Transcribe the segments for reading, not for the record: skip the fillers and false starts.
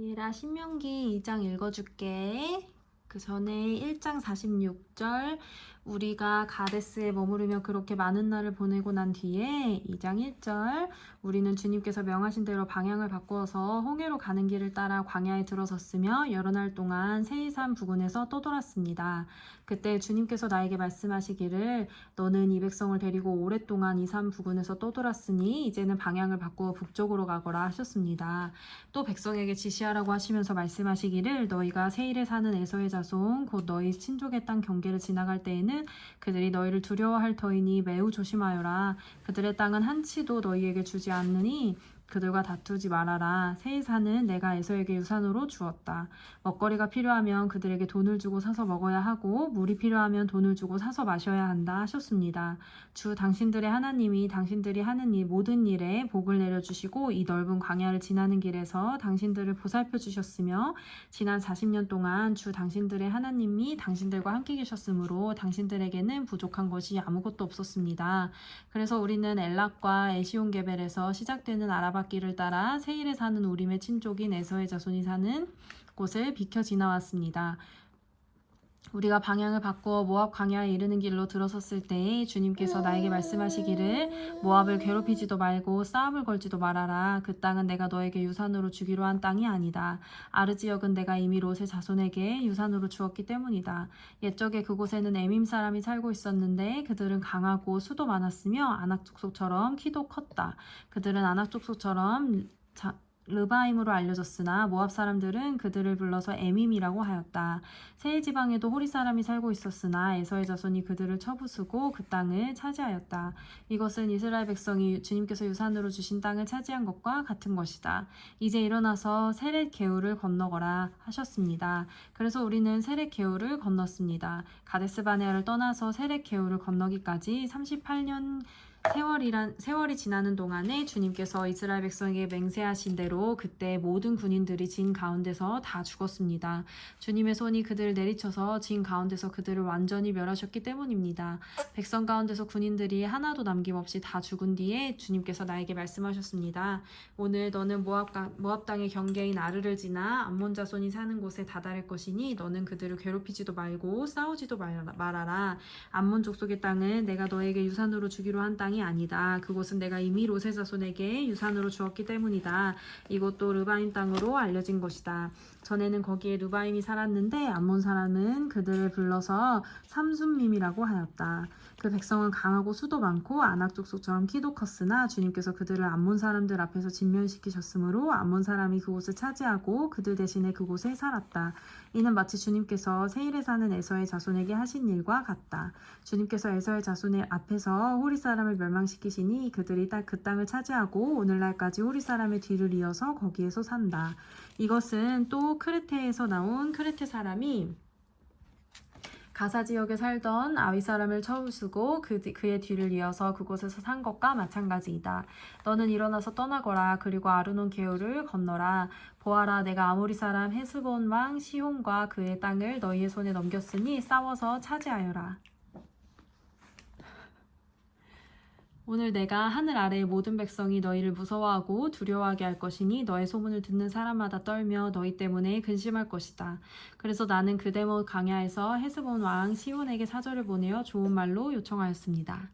얘라 신명기 2장 읽어줄게. 그 전에 1장 46절 우리가 가데스에 머무르며 그렇게 많은 날을 보내고 난 뒤에 2장 1절 우리는 주님께서 명하신 대로 방향을 바꾸어서 홍해로 가는 길을 따라 광야에 들어섰으며 여러 날 동안 세이산 부근에서 떠돌았습니다. 그때 주님께서 나에게 말씀하시기를 너는 이 백성을 데리고 오랫동안 이 산 부근에서 떠돌았으니 이제는 방향을 바꾸어 북쪽으로 가거라 하셨습니다. 또 백성에게 지시하라고 하시면서 말씀하시기를 너희가 세일에 사는 에서의 자손 곧 너희 친족의 땅 경계를 지나갈 때에는 그들이 너희를 두려워할 터이니 매우 조심하여라. 그들의 땅은 한치도 너희에게 주지 않느니 그들과 다투지 말아라. 세이산은 내가 에서에게 유산으로 주었다. 먹거리가 필요하면 그들에게 돈을 주고 사서 먹어야 하고 물이 필요하면 돈을 주고 사서 마셔야 한다 하셨습니다. 주 당신들의 하나님이 당신들이 하는 이 모든 일에 복을 내려주시고 이 넓은 광야를 지나는 길에서 당신들을 보살펴 주셨으며 지난 40년 동안 주 당신들의 하나님이 당신들과 함께 계셨으므로 당신들에게는 부족한 것이 아무것도 없었습니다. 그래서 우리는 엘락과 에시온게벨에서 시작되는 아라바 길을 따라 세일에 사는 우림의 친족인 에서의 자손이 사는 곳을 비켜 지나왔습니다. 우리가 방향을 바꾸어 모압 광야에 이르는 길로 들어섰을 때에 주님께서 나에게 말씀하시기를 모압을 괴롭히지도 말고 싸움을 걸지도 말아라. 그 땅은 내가 너에게 유산으로 주기로 한 땅이 아니다. 아르 지역은 내가 이미 롯의 자손에게 유산으로 주었기 때문이다. 옛적에 그곳에는 에밈 사람이 살고 있었는데 그들은 강하고 수도 많았으며 아낙 족속처럼 키도 컸다. 그들은 아낙 족속처럼 르바임으로 알려졌으나 모압 사람들은 그들을 불러서 에밈이라고 하였다. 세일 지방에도 호리 사람이 살고 있었으나 에서의 자손이 그들을 쳐부수고 그 땅을 차지하였다. 이것은 이스라엘 백성이 주님께서 유산으로 주신 땅을 차지한 것과 같은 것이다. 이제 일어나서 세렛 게울을 건너거라 하셨습니다. 그래서 우리는 세렛 게울을 건넜습니다. 가데스 바네아를 떠나서 세렛 게울을 건너기까지 38년 세월이 지나는 동안에 주님께서 이스라엘 백성에게 맹세하신 대로 그때 모든 군인들이 진 가운데서 다 죽었습니다. 주님의 손이 그들을 내리쳐서 진 가운데서 그들을 완전히 멸하셨기 때문입니다. 백성 가운데서 군인들이 하나도 남김없이 다 죽은 뒤에 주님께서 나에게 말씀하셨습니다. 오늘 너는 모압 땅의 경계인 아르를 지나 암몬 자손이 사는 곳에 다다를 것이니 너는 그들을 괴롭히지도 말고 싸우지도 말아라. 암몬 족속의 땅은 내가 너에게 유산으로 주기로 한 땅이 아니다. 그곳은 내가 이미 롯의 자손에게 유산으로 주었기 때문이다. 이곳도 르바임 땅으로 알려진 것이다. 전에는 거기에 르바임이 살았는데 암몬 사람은 그들을 불러서 삼순밈이라고 하였다. 그 백성은 강하고 수도 많고 아낙 족속처럼 키도 컸으나 주님께서 그들을 암몬 사람들 앞에서 진멸시키셨으므로 암몬 사람이 그곳을 차지하고 그들 대신에 그곳에 살았다. 이는 마치 주님께서 세일에 사는 에서의 자손에게 하신 일과 같다. 주님께서 에서의 자손의 앞에서 호리 사람을 멸망시키시니 그들이 그 땅을 차지하고 오늘날까지 호리 사람의 뒤를 이어서 거기에서 산다. 이것은 또 크레테에서 나온 크레테 사람이 가사 지역에 살던 아위 사람을 쳐부수고 그의 뒤를 이어서 그곳에서 산 것과 마찬가지이다. 너는 일어나서 떠나거라. 그리고 아르논 게울을 건너라. 보아라, 내가 아모리 사람 헤스본 왕 시혼과 그의 땅을 너희의 손에 넘겼으니 싸워서 차지하여라. 오늘 내가 하늘 아래의 모든 백성이 너희를 무서워하고 두려워하게 할 것이니 너의 소문을 듣는 사람마다 떨며 너희 때문에 근심할 것이다. 그래서 나는 그데못 광야에서 헤스본 왕 시온에게 사절을 보내어 좋은 말로 요청하였습니다.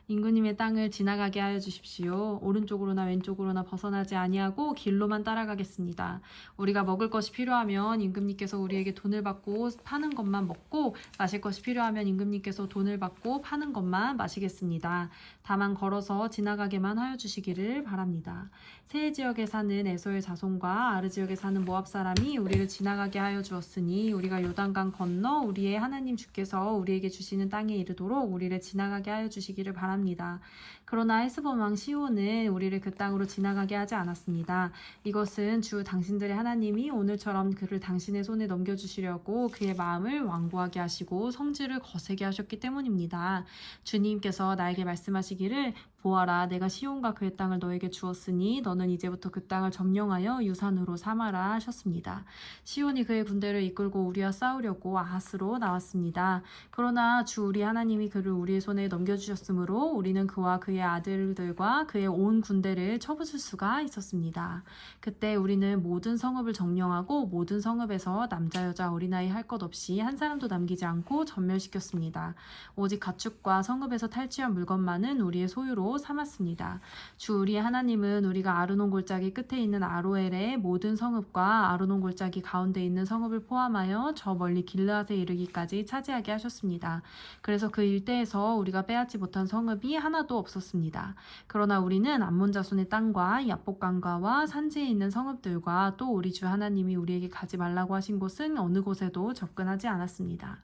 임금님의 땅을 지나가게 하여 주십시오. 오른쪽으로나 왼쪽으로나 벗어나지 아니하고 길로만 따라가겠습니다. 우리가 먹을 것이 필요하면 임금님께서 우리에게 돈을 받고 파는 것만 먹고 마실 것이 필요하면 임금님께서 돈을 받고 파는 것만 마시겠습니다. 다만 걸어서 지나가게만 하여 주시기를 바랍니다. 세 지역에 사는 에서의 자손과 아르 지역에 사는 모압 사람이 우리를 지나가게 하여 주었으니 우리가 요단강 건너 우리의 하나님 주께서 우리에게 주시는 땅에 이르도록 우리를 지나가게 하여 주시기를 바랍니다. 그러나 헤스본 왕 시온은 우리를 그 땅으로 지나가게 하지 않았습니다. 이것은 주 당신들의 하나님이 오늘처럼 그를 당신의 손에 넘겨주시려고 그의 마음을 완고하게 하시고 성질을 거세게 하셨기 때문입니다. 주님께서 나에게 말씀하시기를 보아라, 내가 시온과 그의 땅을 너에게 주었으니 너는 이제부터 그 땅을 점령하여 유산으로 삼아라 하셨습니다. 시온이 그의 군대를 이끌고 우리와 싸우려고 아하스로 나왔습니다. 그러나 주 우리 하나님이 그를 우리의 손에 넘겨주셨으므로 우리는 그와 그의 우리의 아들들과 그의 온 군대를 쳐부술 수가 있었습니다. 그때 우리는 모든 성읍을 점령하고 모든 성읍에서 남자 여자 어린아이 할 것 없이 한 사람도 남기지 않고 전멸시켰습니다. 오직 가축과 성읍에서 탈취한 물건만은 우리의 소유로 삼았습니다. 주 우리의 하나님은 우리가 아르논 골짜기 끝에 있는 아로엘의 모든 성읍과 아르논 골짜기 가운데 있는 성읍을 포함하여 저 멀리 길르앗에 이르기까지 차지하게 하셨습니다. 그래서 그 일대에서 우리가 빼앗지 못한 성읍이 하나도 없었습니다. 그러나 우리는 암몬 자손의 땅과 야복강가와 산지에 있는 성읍들과 또 우리 주 하나님이 우리에게 가지 말라고 하신 곳은 어느 곳에도 접근하지 않았습니다.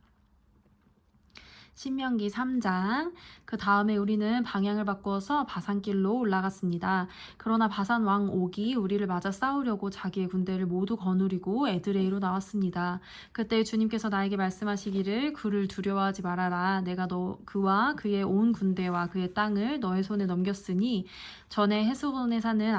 신명기 3장. 그 다음에 우리는 방향을 바꾸어서 바산길로 올라갔습니다. 그러나 바산 왕 옥이 우리를 맞아 싸우려고 자기의 군대를 모두 거느리고 에드레이로 나왔습니다. 그때 주님께서 나에게 말씀하시기를 그를 두려워하지 말아라. 내가 그와 그의 온 군대와 그의 땅을 너의 손에 넘겼으니 전에 헤스본에 사는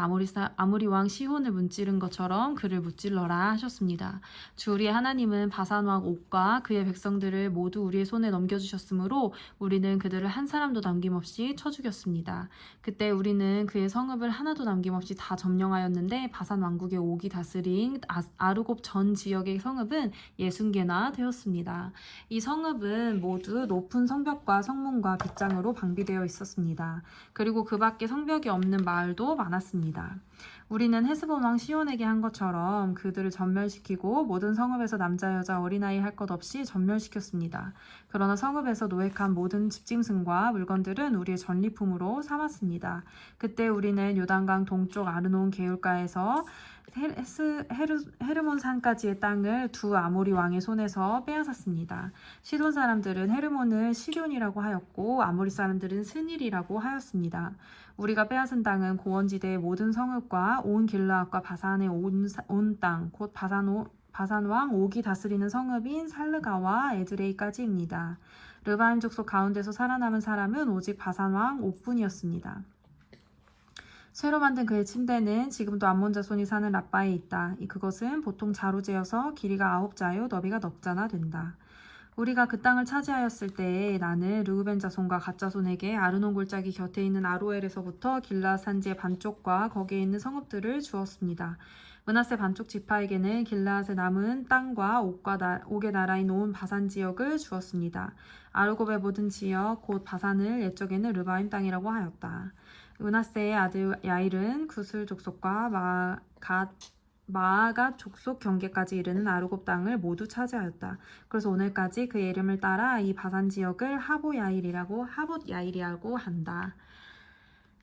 아모리 왕 시혼을 문지른 것처럼 그를 무찔러라 하셨습니다. 주 우리의 하나님은 바산 왕 옥과 그의 백성들을 모두 우리의 손에 넘겨주셨으므로 우리는 그들을 한 사람도 남김없이 쳐 죽였습니다. 그때 우리는 그의 성읍을 하나도 남김없이 다 점령하였는데 바산 왕국의 옥이 다스린 아르곱 전 지역의 성읍은 60개나 되었습니다. 이 성읍은 모두 높은 성벽과 성문과 빗장으로 방비되어 있었습니다. 그리고 그 밖에 성벽이 없는 마을도 많았습니다. 우리는 헤스본 왕 시온에게 한 것처럼 그들을 전멸시키고 모든 성읍에서 남자 여자 어린아이 할 것 없이 전멸시켰습니다. 그러나 성읍에서 노획한 모든 집짐승과 물건들은 우리의 전리품으로 삼았습니다. 그때 우리는 요단강 동쪽 아르논 개울가에서 헤르몬 산까지의 땅을 두 아모리 왕의 손에서 빼앗았습니다. 시돈 사람들은 헤르몬을 시럈이라고 하였고 아모리 사람들은 스닐이라고 하였습니다. 우리가 빼앗은 땅은 고원지대의 모든 성읍과 온 길르앗과 바산의 온 땅, 곧 바산 왕 옥이 다스리는 성읍인 살르가와 에드레이까지입니다. 르바임 족속 가운데서 살아남은 사람은 오직 바산 왕 옥뿐이었습니다. 쇠로 만든 그의 침대는 지금도 암몬 자손이 사는 라빠에 있다. 그것은 보통 자루제여서 길이가 9자요 너비가 넉 자나 된다. 우리가 그 땅을 차지하였을 때에 나는 르우벤 자손과 갓 자손에게 아르논 골짜기 곁에 있는 아로엘에서부터 길르앗 산지의 반쪽과 거기에 있는 성읍들을 주었습니다. 므낫세 반쪽 지파에게는 길르앗에 남은 땅과 옥의 나라인 온 바산 지역을 주었습니다. 아르곱의 모든 지역 곧 바산을 옛적에는 르바임 땅이라고 하였다. 므낫세의 아들 야일은 구슬 족속과 마아갓 족속 경계까지 이르는 아르곱 땅을 모두 차지하였다. 그래서 오늘까지 그의 이름을 따라 이 바산 지역을 하봇 야일이라고 한다.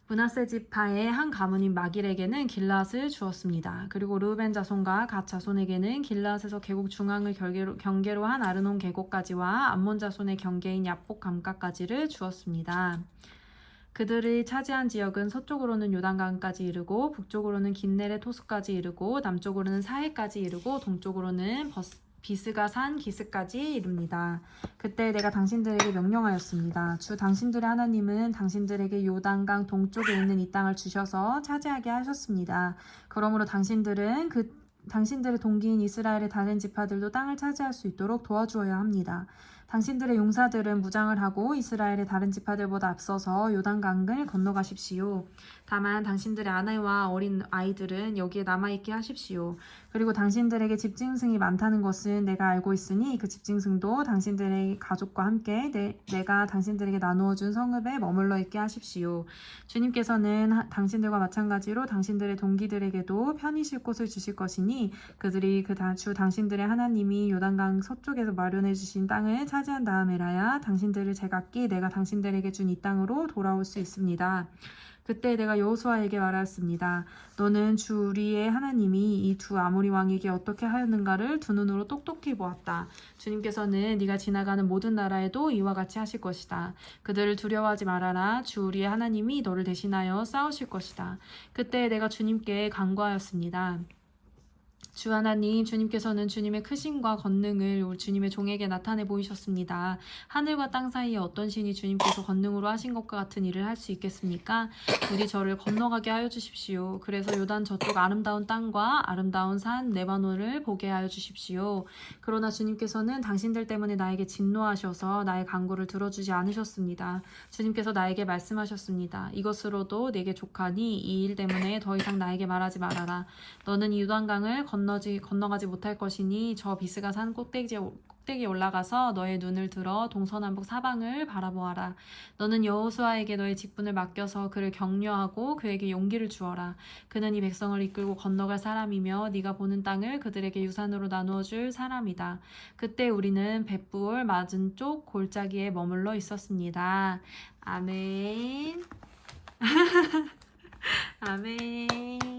므낫세 지파의 한 가문인 마길에게는 길르앗을 주었습니다. 그리고 르우벤 자손과 갓 자손에게는 길르앗에서 계곡 중앙을 경계로 한 아르논 계곡까지와 암몬 자손의 경계인 야복 감가까지를 주었습니다. 그들이 차지한 지역은 서쪽으로는 요단강까지 이르고 북쪽으로는 긴네렛 호수까지 이르고 남쪽으로는 사해까지 이르고 동쪽으로는 비스가 산 기스까지 이릅니다. 그때 내가 당신들에게 명령하였습니다. 주 당신들의 하나님은 당신들에게 요단강 동쪽에 있는 이 땅을 주셔서 차지하게 하셨습니다. 그러므로 당신들의 동기인 이스라엘의 다른 지파들도 땅을 차지할 수 있도록 도와주어야 합니다. 당신들의 용사들은 무장을 하고 이스라엘의 다른 지파들보다 앞서서 요단강을 건너가십시오. 다만 당신들의 아내와 어린 아이들은 여기에 남아있게 하십시오. 그리고 당신들에게 집짐승이 많다는 것은 내가 알고 있으니 그 집짐승도 당신들의 가족과 함께 내가 당신들에게 나누어준 성읍에 머물러 있게 하십시오. 주님께서는 당신들과 마찬가지로 당신들의 동기들에게도 편히 쉴 곳을 주실 것이니 그들이 주 당신들의 하나님이 요단강 서쪽에서 마련해 주신 땅을 차지한 다음에라야 당신들을 제각기 내가 당신들에게 준 이 땅으로 돌아올 수 있습니다. 그때 내가 여호수아에게 말하였습니다. 너는 주 우리의 하나님이 이 두 아모리 왕에게 어떻게 하였는가를 두 눈으로 똑똑히 보았다. 주님께서는 네가 지나가는 모든 나라에도 이와 같이 하실 것이다. 그들을 두려워하지 말아라. 주 우리의 하나님이 너를 대신하여 싸우실 것이다. 그때 내가 주님께 간구하였습니다. 주 하나님, 주님께서는 주님의 크심과 권능을 우리 주님의 종에게 나타내 보이셨습니다. 하늘과 땅 사이에 어떤 신이 주님께서 권능으로 하신 것과 같은 일을 할 수 있겠습니까? 부디 저를 건너가게 하여 주십시오. 그래서 요단 저쪽 아름다운 땅과 아름다운 산 레바논을 보게 하여 주십시오. 그러나 주님께서는 당신들 때문에 나에게 진노하셔서 나의 간구를 들어주지 않으셨습니다. 주님께서 나에게 말씀하셨습니다. 이것으로도 내게 족하니 이 일 때문에 더 이상 나에게 말하지 말아라. 너는 이 요단강을 건너가지 못할 것이니 저 비스가 산 꼭대기에 올라가서 너의 눈을 들어 동서남북 사방을 바라보아라. 너는 여호수아에게 너의 직분을 맡겨서 그를 격려하고 그에게 용기를 주어라. 그는 이 백성을 이끌고 건너갈 사람이며 네가 보는 땅을 그들에게 유산으로 나누어 줄 사람이다. 그때 우리는 벳부올 맞은 쪽 골짜기에 머물러 있었습니다. 아멘. 아멘.